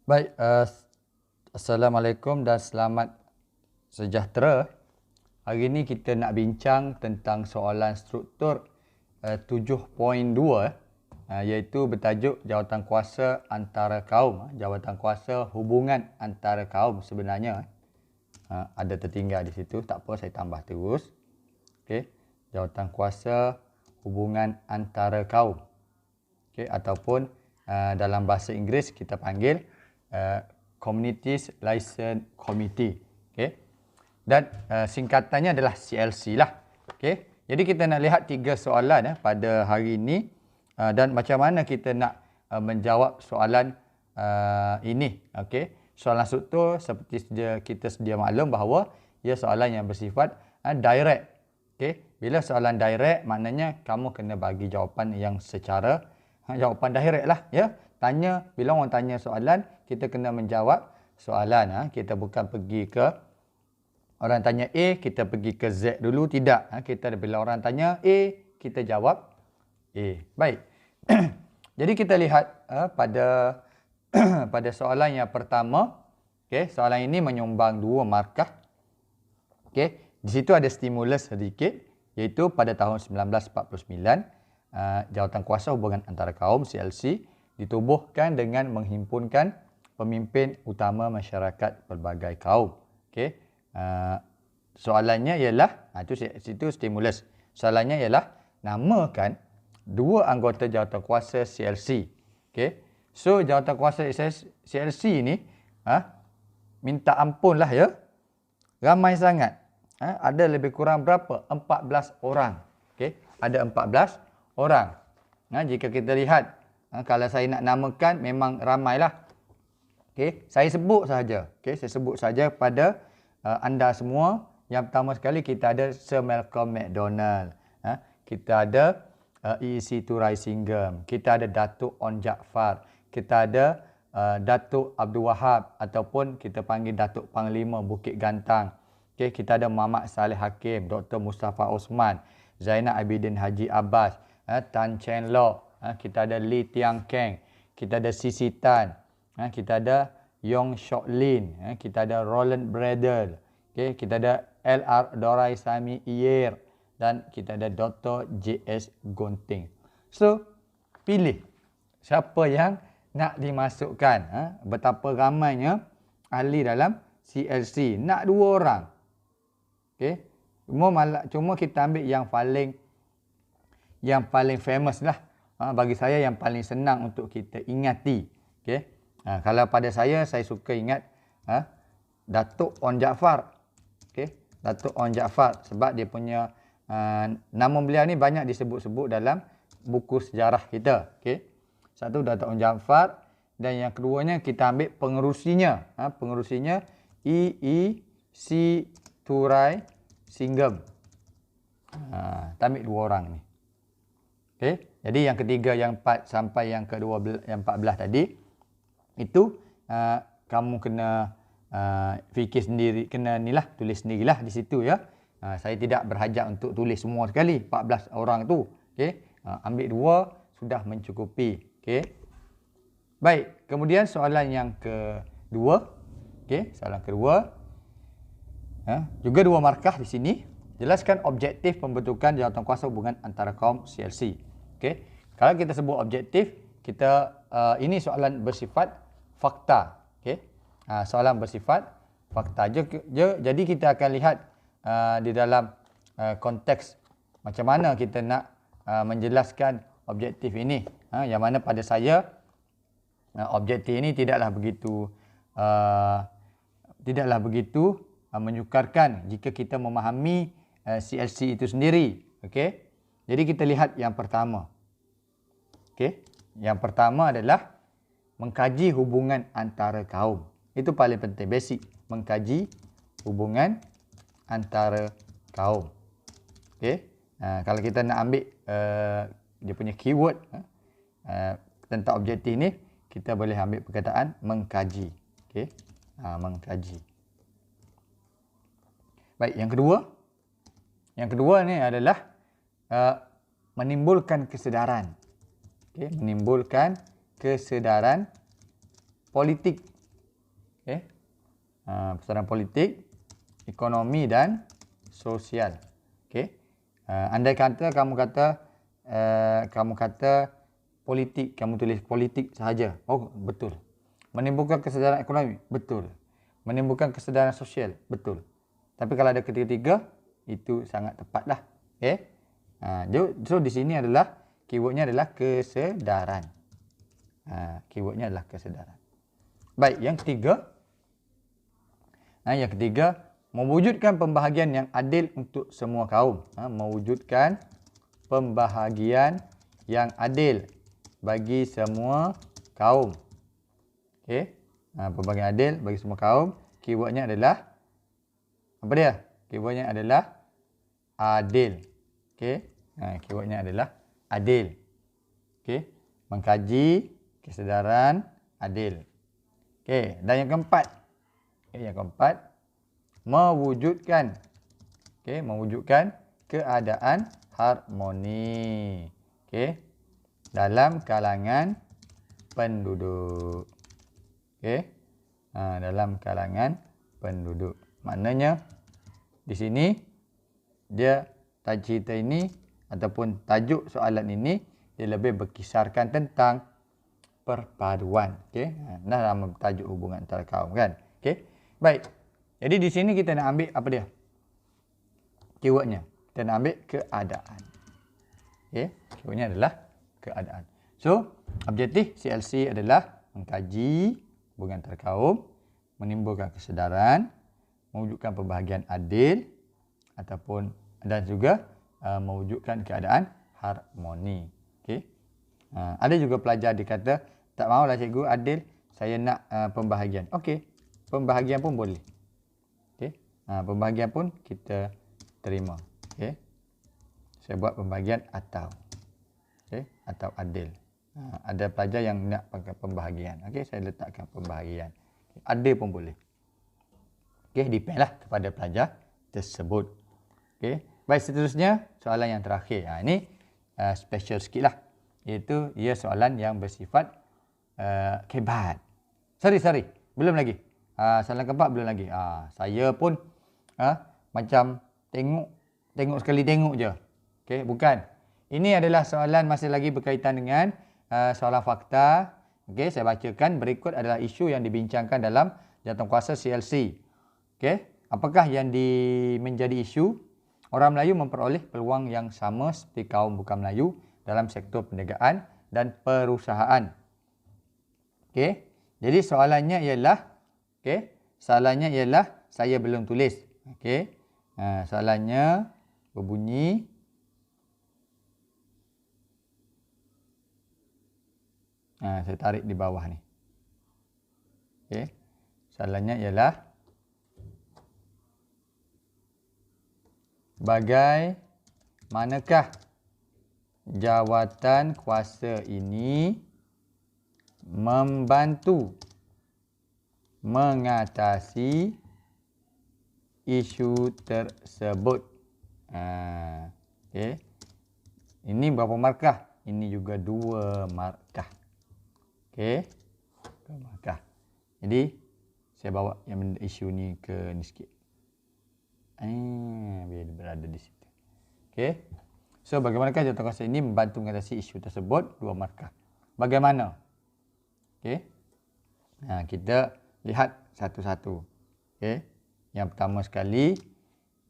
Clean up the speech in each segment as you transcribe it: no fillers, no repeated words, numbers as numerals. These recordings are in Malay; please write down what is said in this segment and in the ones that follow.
Baik, Assalamualaikum dan selamat sejahtera. Hari ini kita nak bincang tentang soalan struktur 7.2 iaitu bertajuk jawatankuasa antara kaum. Jawatankuasa hubungan antara kaum sebenarnya. Ada tertinggal di situ, tak apa saya tambah terus. Okey, jawatankuasa hubungan antara kaum. Okey, ataupun dalam bahasa Inggeris kita panggil Communities Liaison Committee. Okay. Dan singkatannya adalah CLC lah. Okay. Jadi kita nak lihat 3 soalan pada hari ini dan macam mana kita nak menjawab soalan ini. Okay. Soalan struktur seperti kita sedia maklum bahawa ia soalan yang bersifat direct. Okay. Bila soalan direct maknanya kamu kena bagi jawapan yang secara jawapan direct lah. Ya. Tanya, bila orang tanya soalan, kita kena menjawab soalan. Kita bukan pergi ke, orang tanya A, kita pergi ke Z dulu. Tidak. Kita bila orang tanya A, kita jawab A. Baik. Jadi kita lihat pada pada soalan yang pertama. Okay, soalan ini menyumbang 2 markah. Okay, di situ ada stimulus sedikit, iaitu pada tahun 1949, jawatankuasa hubungan antara kaum CLC ditubuhkan dengan menghimpunkan pemimpin utama masyarakat pelbagai kaum. Okey. Soalannya ialah situ stimulus. Soalannya ialah namakan 2 anggota jawatankuasa CLC. Okey. So jawatankuasa CLC ini minta ampun lah ya. Ramai sangat. Ada lebih kurang berapa? 14 orang. Okey. Ada 14 orang. Jika kita lihat kalau saya nak namakan memang ramailah. Okey, saya sebut saja. Okey, saya sebut saja pada anda semua. Yang pertama sekali kita ada Sir Malcolm McDonald. Kita ada E.C. Turai Singham. Kita ada Datuk On Jaafar. Kita ada Datuk Abdul Wahab ataupun kita panggil Datuk Panglima Bukit Gantang. Okey, kita ada Muhammad Saleh Hakim, Dr. Mustafa Osman, Zainal Abidin Haji Abbas, Tan Chen Loh. Kita ada Lee Tiang Keng, kita ada Sisi Tan, kita ada Yong Shok Lin, kita ada Roland Bradel, okay, kita ada L.R. Dorai Sami Iyer dan kita ada Dr. J.S. Gonting. So, pilih siapa yang nak dimasukkan. Betapa ramainya ahli dalam CLC. Nak 2 orang. Okay. Cuma kita ambil yang paling famous lah. Bagi saya yang paling senang untuk kita ingati. Okay. Kalau pada saya suka ingat Datuk On Jaafar. Okay. Datuk On Jaafar sebab dia punya nama beliau ni banyak disebut-sebut dalam buku sejarah kita. Okay. Satu Datuk On Jaafar dan yang keduanya kita ambil pengerusinya. Pengerusinya E.C. Turai Singham. Kita ambil 2 orang ni. Okay. Jadi yang ketiga, yang 4 sampai yang ke-12, yang 14 tadi itu kamu kena fikir sendiri, kena tulis sendirilah di situ ya. Saya tidak berhajat untuk tulis semua sekali 14 orang tu. Okey. Ambil 2 sudah mencukupi. Okey. Baik, kemudian soalan yang kedua. Okey, soalan kedua. Juga 2 markah di sini. Jelaskan objektif pembentukan jawatankuasa hubungan antara kaum CLC. Okey. Kalau kita sebut objektif, ini soalan bersifat fakta. Okey. Soalan bersifat fakta. Jadi kita akan lihat di dalam konteks macam mana kita nak menjelaskan objektif ini. Yang mana pada saya objektif ini tidaklah begitu menyukarkan jika kita memahami CLC itu sendiri. Okey. Jadi kita lihat yang pertama. Okey. Yang pertama adalah mengkaji hubungan antara kaum. Itu paling penting, basic. Mengkaji hubungan antara kaum. Okey. Kalau kita nak ambil dia punya keyword tentang objektif ni, kita boleh ambil perkataan mengkaji. Okey. Mengkaji. Baik, yang kedua. Yang kedua ni adalah menimbulkan kesedaran. Okay, menimbulkan kesedaran politik Okey. Persaudaraan politik, ekonomi dan sosial. Okey. Andai kata kamu kata politik, kamu tulis politik sahaja. Oh, betul. Menimbulkan kesedaran ekonomi, betul. Menimbulkan kesedaran sosial, betul. Tapi kalau ada ketiga-tiga, itu sangat tepatlah. Okey. So di sini adalah keywordnya adalah kesedaran. Keywordnya adalah kesedaran. Baik, yang ketiga. Yang ketiga, mewujudkan pembahagian yang adil untuk semua kaum. Mewujudkan pembahagian yang adil bagi semua kaum. Okey. Pembahagian adil bagi semua kaum. Keywordnya adalah apa dia? Keywordnya adalah adil. Okey. Keywordnya adalah adil. Okey. Mengkaji kesedaran adil. Okey. Dan yang keempat. Yang keempat, mewujudkan. Okey, mewujudkan keadaan harmoni. Okey. Dalam kalangan penduduk. Okey. Dalam kalangan penduduk. Maknanya di sini dia cerita ini ataupun tajuk soalan ini dia lebih berkisarkan tentang perpaduan. Okey. Dalam tajuk hubungan antara kaum kan. Okey. Baik. Jadi di sini kita nak ambil apa dia? Keywordnya. Kita nak ambil keadaan. Okey. Keywordnya adalah keadaan. So, objektif CLC adalah mengkaji hubungan antara kaum, menimbulkan kesedaran, mewujudkan pembahagian adil ataupun dan juga mewujudkan keadaan harmoni. Okey. Ada juga pelajar dia kata, tak maulah cikgu adil, saya nak pembahagian. Okey. Pembahagian pun boleh. Okey. Pembahagian pun kita terima. Okey. Saya buat pembahagian atau. Okey, atau adil. Ada pelajar yang nak pakai pembahagian. Okey, saya letakkan pembahagian. Adil pun boleh. Okey, dependlah kepada pelajar tersebut. Okey. Baik, seterusnya soalan yang terakhir. Ini special sikitlah. Iaitu ia soalan yang bersifat kebat. Sorry. Belum lagi. Soalan keempat belum lagi. Saya pun macam tengok sekali tengok je. Okey, bukan. Ini adalah soalan masih lagi berkaitan dengan soalan fakta. Okey, saya bacakan. Berikut adalah isu yang dibincangkan dalam jawatankuasa CLC. Okey, apakah yang menjadi isu? Orang Melayu memperoleh peluang yang sama seperti kaum bukan Melayu dalam sektor perniagaan dan perusahaan. Okey, jadi soalannya ialah saya belum tulis. Okey. Soalannya berbunyi saya tarik di bawah ni. Okey. Soalannya ialah bagaimanakah jawatan kuasa ini membantu mengatasi isu tersebut. Okey. Ini berapa markah? Ini juga 2 markah. Okey. 2 markah. Jadi saya bawa yang isu ni ke ni sikit. Biar berada di situ. Okey. So bagaimanakah jawatankuasa ini membantu mengatasi isu tersebut? 2 markah. Bagaimana? Okey. Kita lihat satu-satu. Okey. Yang pertama sekali,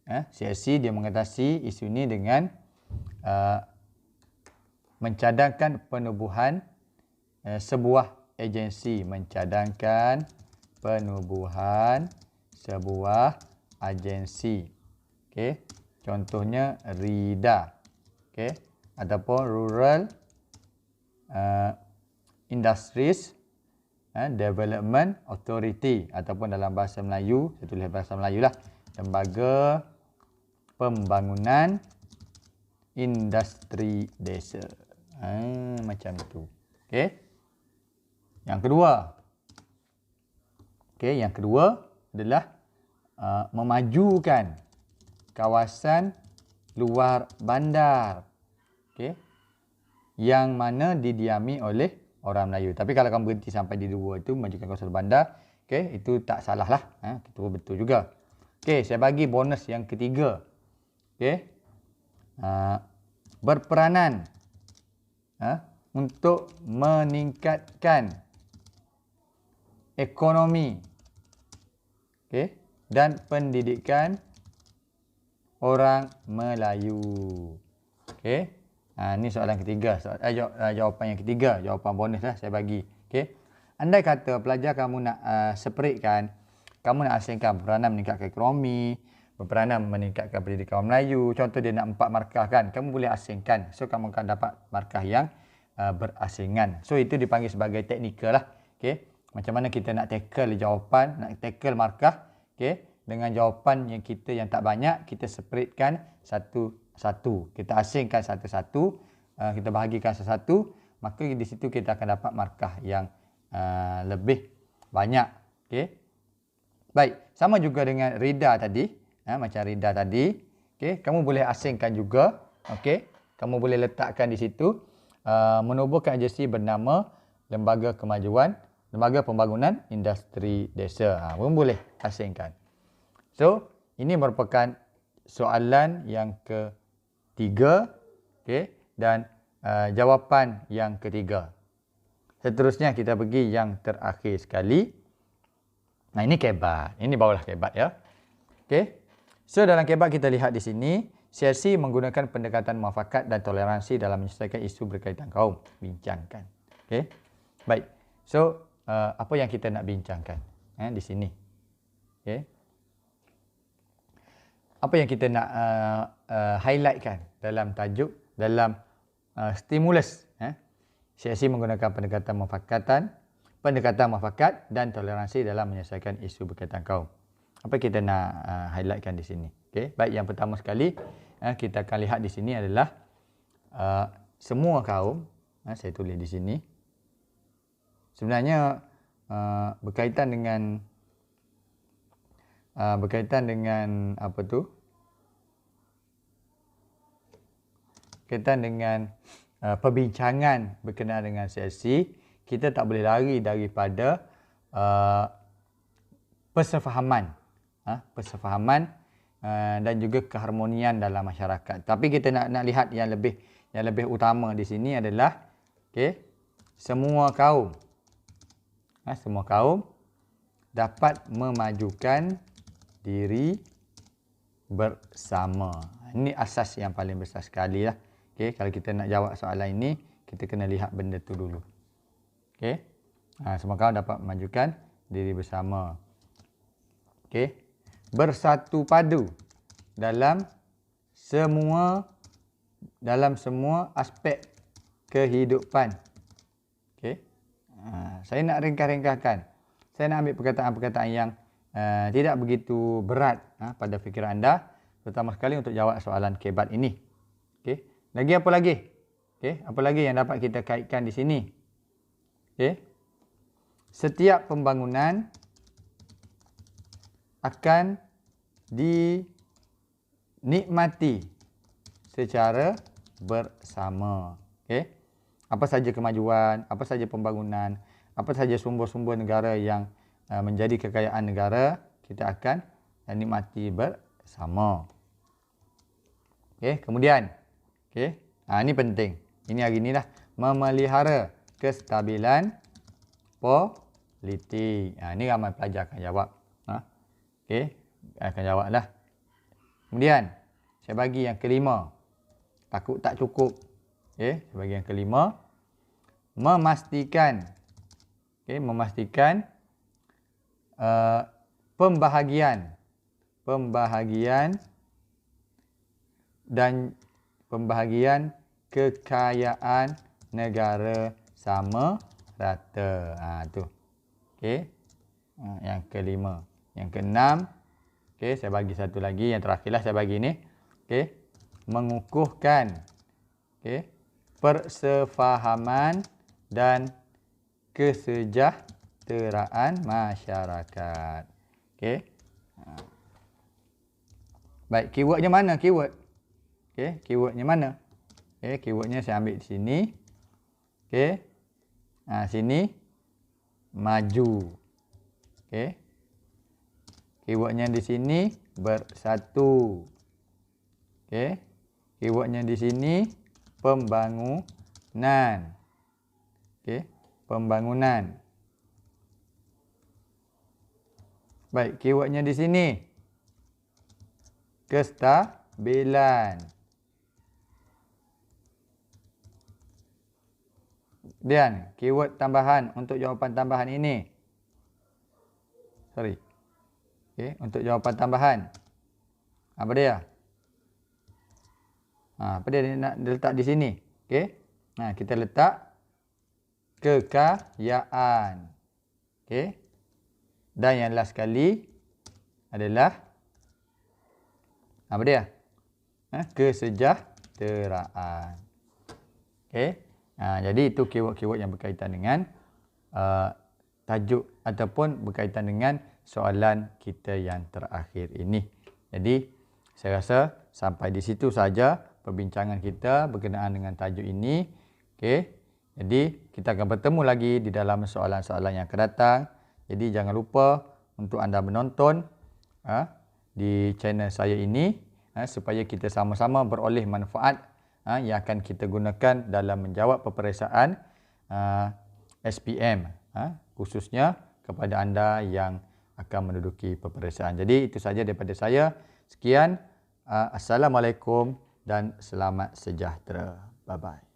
CLC dia mengatasi isu ini dengan mencadangkan penubuhan sebuah agensi. Mencadangkan penubuhan sebuah agensi. Okey. Contohnya RIDA. Okey. Ataupun Rural Industries Development Authority ataupun dalam bahasa Melayu, saya tulis bahasa Melayu lah, Lembaga Pembangunan Industri Desa. Macam itu. Okey. Yang kedua adalah memajukan kawasan luar bandar. Okey. Yang mana didiami oleh orang Melayu. Tapi kalau kamu berhenti sampai di 2 itu, memajukan kawasan bandar, Okey, itu tak salah lah. Itu betul juga. Okey, saya bagi bonus yang ketiga. Okey. Berperanan untuk meningkatkan ekonomi, okey, dan pendidikan orang Melayu. Okey. Ini soalan ketiga. Jawapan yang ketiga. Jawapan bonus lah saya bagi. Okey. Andai kata pelajar kamu nak separatkan, kamu nak asingkan berperanan meningkatkan ekonomi, berperanan meningkatkan pendidikan orang Melayu. Contoh dia nak 4 markah kan, kamu boleh asingkan. So kamu akan dapat markah yang berasingan. So itu dipanggil sebagai teknikal lah. Okey. Macam mana kita nak tackle jawapan, nak tackle markah. Okey. Dengan jawapan yang kita yang tak banyak, kita separatkan satu-satu. Kita asingkan satu-satu, kita bahagikan satu-satu, maka di situ kita akan dapat markah yang lebih banyak. Okey. Baik, sama juga dengan Rida tadi. Macam Rida tadi. Okey, kamu boleh asingkan juga. Okey. Kamu boleh letakkan di situ menubuhkan agensi bernama Lembaga Pembangunan Industri Desa. Pun boleh asingkan. So, ini merupakan soalan yang ketiga. Okey, dan jawapan yang ketiga. Seterusnya kita pergi yang terakhir sekali. Nah, ini kebat. Ini barulah kebat ya. Okey. So dalam kebat kita lihat di sini, CLC menggunakan pendekatan muafakat dan toleransi dalam menyelesaikan isu berkaitan kaum. Bincangkan. Okey. Baik. So apa yang kita nak bincangkan di sini? Okey. Apa yang kita nak highlightkan dalam tajuk, dalam stimulus CLC menggunakan pendekatan muafakat dan toleransi dalam menyelesaikan isu berkaitan kaum. Apa kita nak highlightkan di sini? Okey, baik, yang pertama sekali kita akan lihat di sini adalah semua kaum. Saya tulis di sini. Sebenarnya berkaitan dengan apa tu? Berkaitan dengan perbincangan berkenaan dengan CLC, kita tak boleh lari daripada persefahaman dan juga keharmonian dalam masyarakat. Tapi kita nak lihat yang lebih utama di sini adalah semua kaum dapat memajukan diri bersama. Ini asas yang paling besar sekali lah. Okey, kalau kita nak jawab soalan ini, kita kena lihat benda tu dulu. Okey. Semua kaum dapat memajukan diri bersama. Okey. Bersatu padu dalam semua aspek kehidupan. Okey. Saya nak ringkas-ringkaskan. Saya nak ambil perkataan-perkataan yang tidak begitu berat pada fikiran anda, terutama sekali untuk jawab soalan kebat ini. Okey. Lagi apa lagi? Okey, apa lagi yang dapat kita kaitkan di sini? Okey. Setiap pembangunan akan dinikmati secara bersama. Okey. Apa saja kemajuan, apa saja pembangunan, apa saja sumber-sumber negara yang menjadi kekayaan negara, kita akan nikmati bersama. Okey, kemudian ini penting. Ini hari inilah memelihara kestabilan politik. Ini ramai pelajar akan jawab. Okey, akan jawablah. Kemudian saya bagi yang kelima. Takut tak cukup. Okey, saya bagi yang kelima. Memastikan pembahagian kekayaan negara sama rata. Tu. Okey. Yang kelima. Yang keenam. Okey, saya bagi satu lagi, yang terakhirlah saya bagi ni. Okey. Mengukuhkan persefahaman dan kesejahteraan masyarakat. Okey. Baik, keywordnya mana? Keyword. Okey, keywordnya mana? Okey, keywordnya saya ambil di sini. Okey. Sini maju. Okey. Keywordnya di sini bersatu. Okey. Keywordnya di sini pembangunan. Okey, pembangunan. Baik, keywordnya di sini kestabilan. Dan keyword tambahan untuk jawapan tambahan ini. Sorry. Okey, untuk jawapan tambahan. Apa dia? Apa dia nak letak di sini? Okey. Kita letak kekayaan. Okey. Dan yang last sekali adalah apa dia? Kesejahteraan. Okey. Jadi itu keyword-keyword yang berkaitan dengan tajuk ataupun berkaitan dengan soalan kita yang terakhir ini. Jadi saya rasa sampai di situ saja perbincangan kita berkenaan dengan tajuk ini. Okey. Jadi kita akan bertemu lagi di dalam soalan-soalan yang akan datang. Jadi jangan lupa untuk anda menonton di channel saya ini supaya kita sama-sama beroleh manfaat yang akan kita gunakan dalam menjawab peperiksaan SPM, khususnya kepada anda yang akan menduduki peperiksaan. Jadi itu saja daripada saya. Sekian. Assalamualaikum dan selamat sejahtera. Bye-bye.